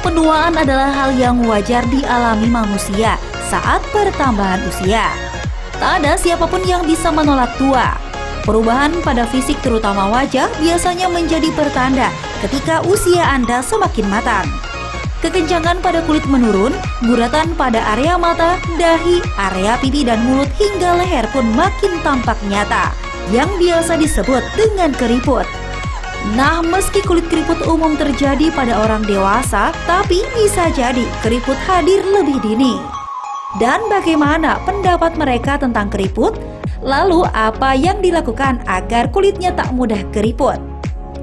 Penuaan adalah hal yang wajar dialami manusia saat pertambahan usia. Tak ada siapapun yang bisa menolak tua. Perubahan pada fisik terutama wajah biasanya menjadi pertanda ketika usia Anda semakin matang. Kekencangan pada kulit menurun, guratan pada area mata, dahi, area pipi dan mulut hingga leher pun makin tampak nyata, yang biasa disebut dengan keriput. Nah, meski kulit keriput umum terjadi pada orang dewasa, tapi bisa jadi keriput hadir lebih dini. Dan bagaimana pendapat mereka tentang keriput? Lalu apa yang dilakukan agar kulitnya tak mudah keriput?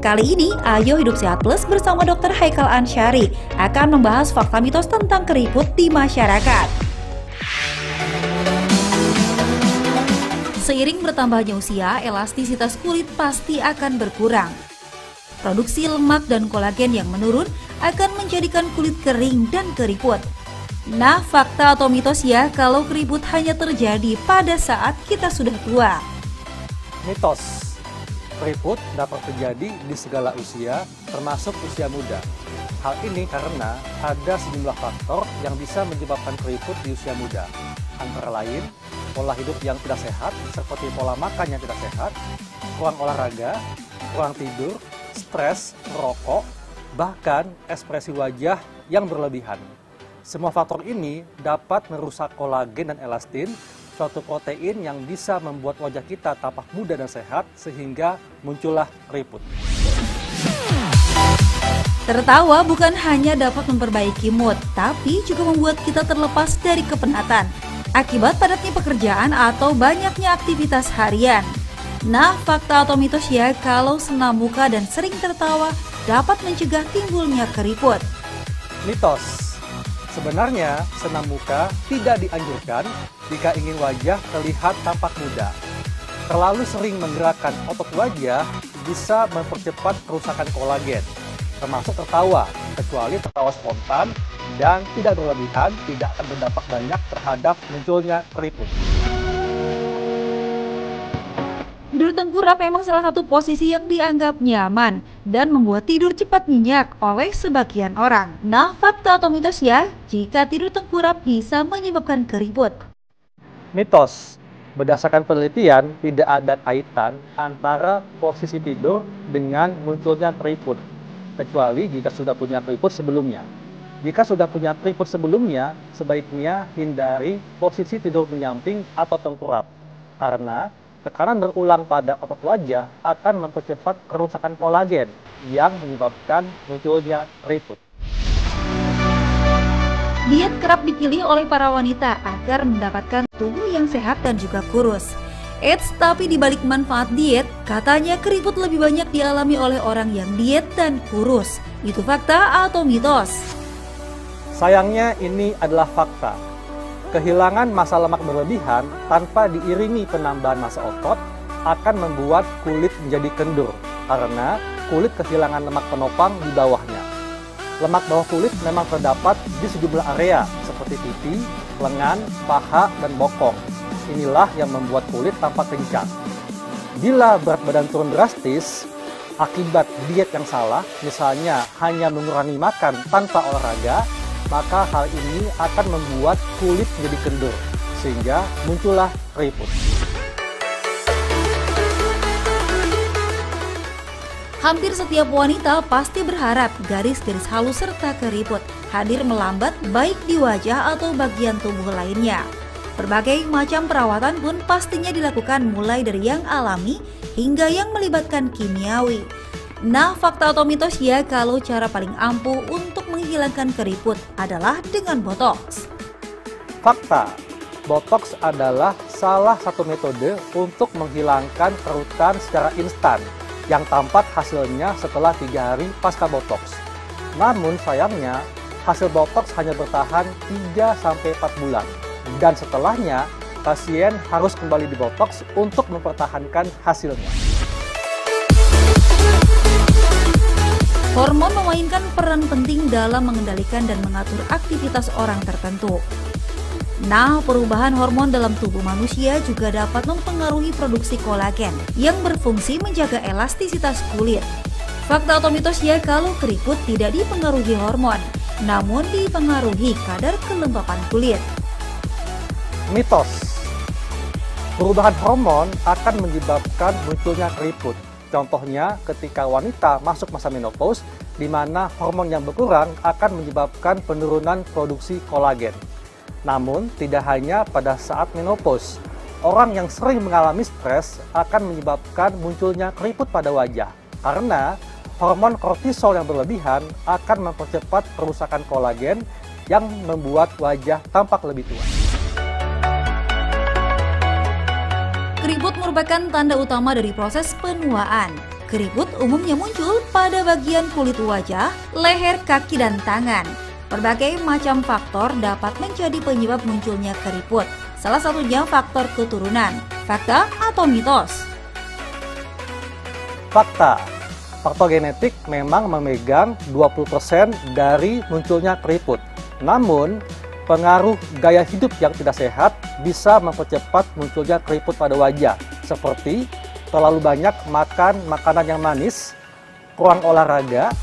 Kali ini, Ayo Hidup Sehat Plus bersama Dr. Haikal Ansyari akan membahas fakta mitos tentang keriput di masyarakat. Seiring bertambahnya usia, elastisitas kulit pasti akan berkurang. Produksi lemak dan kolagen yang menurun akan menjadikan kulit kering dan keriput. Nah, fakta atau mitos ya kalau keriput hanya terjadi pada saat kita sudah tua? Mitos. Keriput dapat terjadi di segala usia, termasuk usia muda. Hal ini karena ada sejumlah faktor yang bisa menyebabkan keriput di usia muda. Antara lain, pola hidup yang tidak sehat, seperti pola makan yang tidak sehat, kurang olahraga, kurang tidur, stres, merokok, bahkan ekspresi wajah yang berlebihan. Semua faktor ini dapat merusak kolagen dan elastin, suatu protein yang bisa membuat wajah kita tampak muda dan sehat sehingga muncullah keriput. Tertawa bukan hanya dapat memperbaiki mood, tapi juga membuat kita terlepas dari kepenatan akibat padatnya pekerjaan atau banyaknya aktivitas harian. Nah, fakta atau mitos ya kalau senam muka dan sering tertawa dapat mencegah timbulnya keriput. Mitos. Sebenarnya, senam muka tidak dianjurkan jika ingin wajah terlihat tampak muda. Terlalu sering menggerakkan otot wajah bisa mempercepat kerusakan kolagen, termasuk tertawa, kecuali tertawa spontan dan tidak berlebihan, tidak akan berdampak banyak terhadap munculnya keriput. Tidur tengkurap memang salah satu posisi yang dianggap nyaman dan membuat tidur cepat nyenyak oleh sebagian orang. Nah, fakta atau mitos ya, jika tidur tengkurap bisa menyebabkan keriput? Mitos. Berdasarkan penelitian, tidak ada kaitan antara posisi tidur dengan munculnya keriput, kecuali jika sudah punya keriput sebelumnya. Jika sudah punya keriput sebelumnya, sebaiknya hindari posisi tidur menyamping atau tengkurap, karena tekanan berulang pada otot wajah akan mempercepat kerusakan kolagen yang menyebabkan munculnya keriput. Diet kerap dipilih oleh para wanita agar mendapatkan tubuh yang sehat dan juga kurus. Eits, tapi dibalik manfaat diet, katanya keriput lebih banyak dialami oleh orang yang diet dan kurus. Itu fakta atau mitos? Sayangnya ini adalah fakta. Kehilangan massa lemak berlebihan tanpa diiringi penambahan massa otot akan membuat kulit menjadi kendur karena kulit kehilangan lemak penopang di bawahnya. Lemak bawah kulit memang terdapat di sejumlah area seperti pipi, lengan, paha, dan bokong. Inilah yang membuat kulit tampak kencang. Bila berat badan turun drastis akibat diet yang salah, misalnya hanya mengurangi makan tanpa olahraga, maka hal ini akan membuat kulit menjadi kendur, sehingga muncullah keriput. Hampir setiap wanita pasti berharap garis-garis halus serta keriput hadir melambat baik di wajah atau bagian tubuh lainnya. Berbagai macam perawatan pun pastinya dilakukan mulai dari yang alami hingga yang melibatkan kimiawi. Nah, fakta atau mitos ya kalau cara paling ampuh untuk menghilangkan keriput adalah dengan botox? Fakta, botox adalah salah satu metode untuk menghilangkan kerutan secara instan yang tampak hasilnya setelah 3 hari pasca botox. Namun sayangnya, hasil botox hanya bertahan 3-4 bulan. Dan setelahnya, pasien harus kembali di botox untuk mempertahankan hasilnya. Hormon memainkan peran penting dalam mengendalikan dan mengatur aktivitas orang tertentu. Nah, perubahan hormon dalam tubuh manusia juga dapat mempengaruhi produksi kolagen yang berfungsi menjaga elastisitas kulit. Fakta atau mitos ya kalau keriput tidak dipengaruhi hormon. namun dipengaruhi kadar kelembapan kulit. Mitos. Perubahan hormon akan menyebabkan munculnya keriput. Contohnya ketika wanita masuk masa menopause, di mana hormon yang berkurang akan menyebabkan penurunan produksi kolagen. Namun, tidak hanya pada saat menopause. Orang yang sering mengalami stres akan menyebabkan munculnya keriput pada wajah. Karena hormon kortisol yang berlebihan akan mempercepat perusakan kolagen yang membuat wajah tampak lebih tua. Keriput merupakan tanda utama dari proses penuaan. Keriput umumnya muncul pada bagian kulit wajah, leher, kaki, dan tangan. Berbagai macam faktor dapat menjadi penyebab munculnya keriput. Salah satunya faktor keturunan. Fakta atau mitos? Fakta. Faktor genetik memang memegang 20% dari munculnya keriput. Namun, pengaruh gaya hidup yang tidak sehat bisa mempercepat munculnya keriput pada wajah, seperti terlalu banyak makan makanan yang manis, kurang olahraga,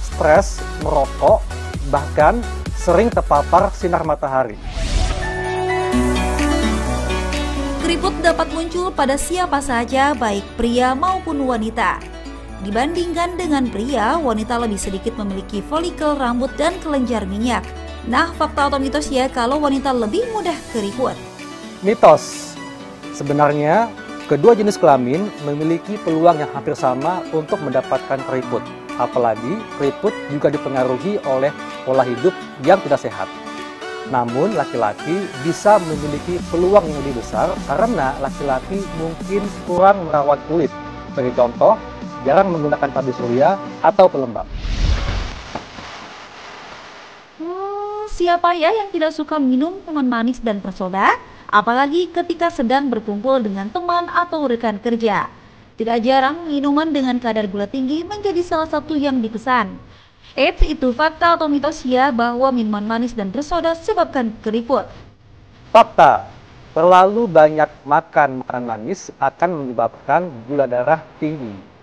stres, merokok, bahkan sering terpapar sinar matahari. Keriput dapat muncul pada siapa saja, baik pria maupun wanita. Dibandingkan dengan pria, wanita lebih sedikit memiliki folikel rambut dan kelenjar minyak. Nah, fakta atau mitos ya kalau wanita lebih mudah keriput? Mitos. Sebenarnya, kedua jenis kelamin memiliki peluang yang hampir sama untuk mendapatkan keriput. Apalagi, keriput juga dipengaruhi oleh pola hidup yang tidak sehat. Namun, laki-laki bisa memiliki peluang yang lebih besar karena laki-laki mungkin kurang merawat kulit. Sebagai contoh, jarang menggunakan tabir surya atau pelembab. Siapa ya yang tidak suka minum minuman manis dan bersoda? Apalagi ketika sedang berkumpul dengan teman atau rekan kerja. Tidak jarang minuman dengan kadar gula tinggi menjadi salah satu yang dipesan. Itu fakta atau mitos ya bahwa minuman manis dan bersoda sebabkan keriput? Fakta. Terlalu banyak makan makanan manis akan menyebabkan gula darah tinggi.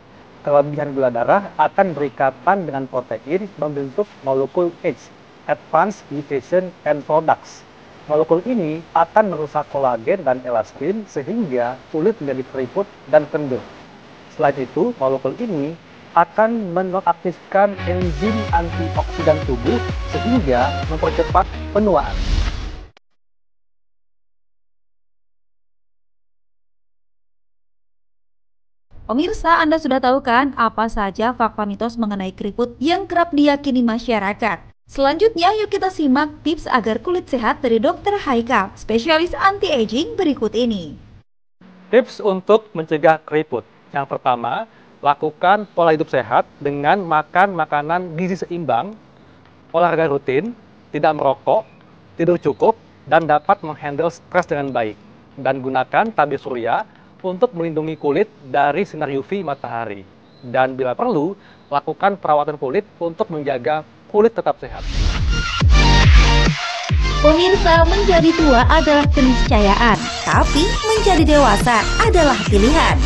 Kelebihan gula darah akan berikatan dengan protein membentuk molekul H, Advanced Glycation End Products. Molekul ini akan merusak kolagen dan elastin sehingga kulit menjadi keriput dan kendur. Selain itu, molekul ini akan menonaktifkan enzim antioksidan tubuh sehingga mempercepat penuaan. Pemirsa, Anda sudah tahu kan apa saja fakta mitos mengenai keriput yang kerap diyakini masyarakat? Selanjutnya, yuk kita simak tips agar kulit sehat dari Dr. Haikal, spesialis anti-aging berikut ini. Tips untuk mencegah keriput. Yang pertama, lakukan pola hidup sehat dengan makan makanan gizi seimbang, olahraga rutin, tidak merokok, tidur cukup, dan dapat menghandle stres dengan baik. Dan gunakan tabir surya untuk melindungi kulit dari sinar UV matahari. Dan bila perlu, lakukan perawatan kulit untuk menjaga kulit tetap sehat. Pemirsa, menjadi tua adalah keniscayaan, tapi menjadi dewasa adalah pilihan.